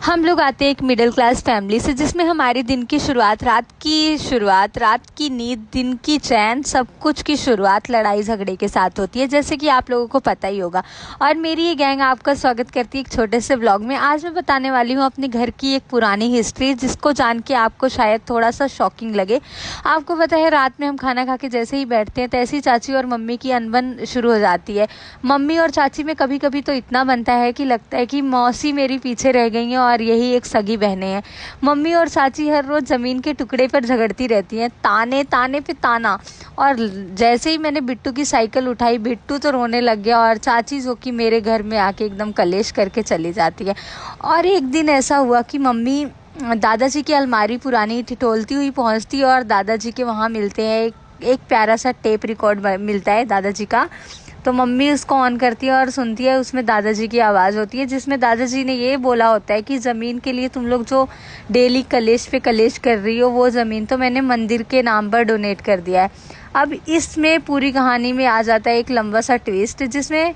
हम लोग आते हैं एक मिडिल क्लास फैमिली से, जिसमें हमारे दिन की शुरुआत, रात की नींद, दिन की चैन, सब कुछ की शुरुआत लड़ाई झगड़े के साथ होती है, जैसे कि आप लोगों को पता ही होगा। और मेरी ये गैंग आपका स्वागत करती है एक छोटे से व्लॉग में। आज मैं बताने वाली हूँ अपने घर की एक पुरानी हिस्ट्री, जिसको जान के आपको शायद थोड़ा सा शॉकिंग लगे। आपको पता है, रात में हम खाना खा के जैसे ही बैठते हैं, तैसे ही चाची और मम्मी की अनबन शुरू हो जाती है। मम्मी और चाची में कभी कभी तो इतना बनता है कि लगता है कि मौसी मेरी पीछे रह गई हैं और यही एक सगी बहनें हैं। मम्मी और चाची हर रोज जमीन के टुकड़े पर झगड़ती रहती हैं, ताने ताने पे ताना। और जैसे ही मैंने बिट्टू की साइकिल उठाई, बिट्टू तो रोने लग गया और चाची जो कि मेरे घर में आके एकदम कलेश करके चली जाती है। और एक दिन ऐसा हुआ कि मम्मी दादाजी की अलमारी पुरानी ठिठोलती हुई पहुंचती है और दादाजी के वहाँ मिलते हैं एक प्यारा सा टेप रिकॉर्ड मिलता है दादाजी का। तो मम्मी उसको ऑन करती है और सुनती है, उसमें दादाजी की आवाज़ होती है, जिसमें दादाजी ने ये बोला होता है कि ज़मीन के लिए तुम लोग जो डेली कलेश पे कलेश कर रही हो, वो ज़मीन तो मैंने मंदिर के नाम पर डोनेट कर दिया है। अब इसमें पूरी कहानी में आ जाता है एक लंबा सा ट्विस्ट, जिसमें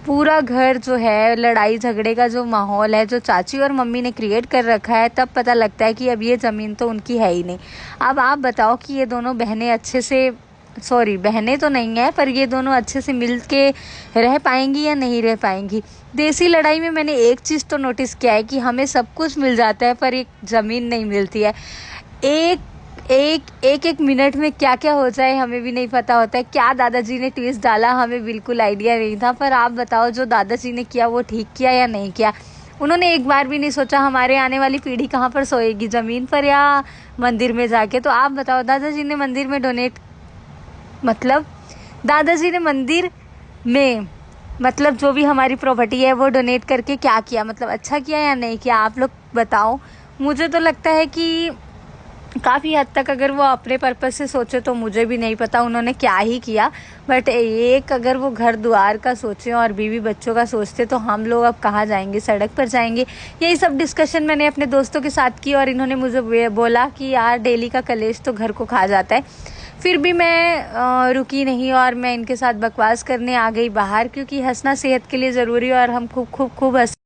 पूरा घर जो है, लड़ाई झगड़े का जो माहौल है, जो चाची और मम्मी ने क्रिएट कर रखा है, तब पता लगता है कि अब ये ज़मीन तो उनकी है ही नहीं। अब आप बताओ कि ये दोनों बहनें अच्छे से, सॉरी बहनें तो नहीं है, पर ये दोनों अच्छे से मिल के रह पाएंगी या नहीं रह पाएंगी। देसी लड़ाई में मैंने एक चीज़ तो नोटिस किया है कि हमें सब कुछ मिल जाता है, पर एक ज़मीन नहीं मिलती है। एक मिनट में क्या क्या हो जाए हमें भी नहीं पता होता है। क्या दादाजी ने ट्विस्ट डाला, हमें बिल्कुल आइडिया नहीं था। पर आप बताओ, जो दादाजी ने किया वो ठीक किया या नहीं किया? उन्होंने एक बार भी नहीं सोचा हमारे आने वाली पीढ़ी कहाँ पर सोएगी, ज़मीन पर या मंदिर में जाके? तो आप बताओ, दादाजी ने मंदिर में डोनेट, मतलब दादाजी ने मंदिर में, मतलब जो भी हमारी प्रॉपर्टी है वो डोनेट करके क्या किया? मतलब अच्छा किया या नहीं किया? आप लोग बताओ। मुझे तो लगता है कि काफ़ी हद तक अगर वो अपने पर्पस से सोचे तो मुझे भी नहीं पता उन्होंने क्या ही किया। बट एक अगर वो घर द्वार का सोचें और बीवी बच्चों का सोचते, तो हम लोग अब कहाँ जाएंगे? सड़क पर जाएंगे। यही सब डिस्कशन मैंने अपने दोस्तों के साथ की और इन्होंने मुझे बोला कि यार, डेली का कलेश तो घर को खा जाता है। फिर भी मैं रुकी नहीं और मैं इनके साथ बकवास करने आ गई बाहर, क्योंकि हंसना सेहत के लिए ज़रूरी है और हम खूब खूब खूब हंस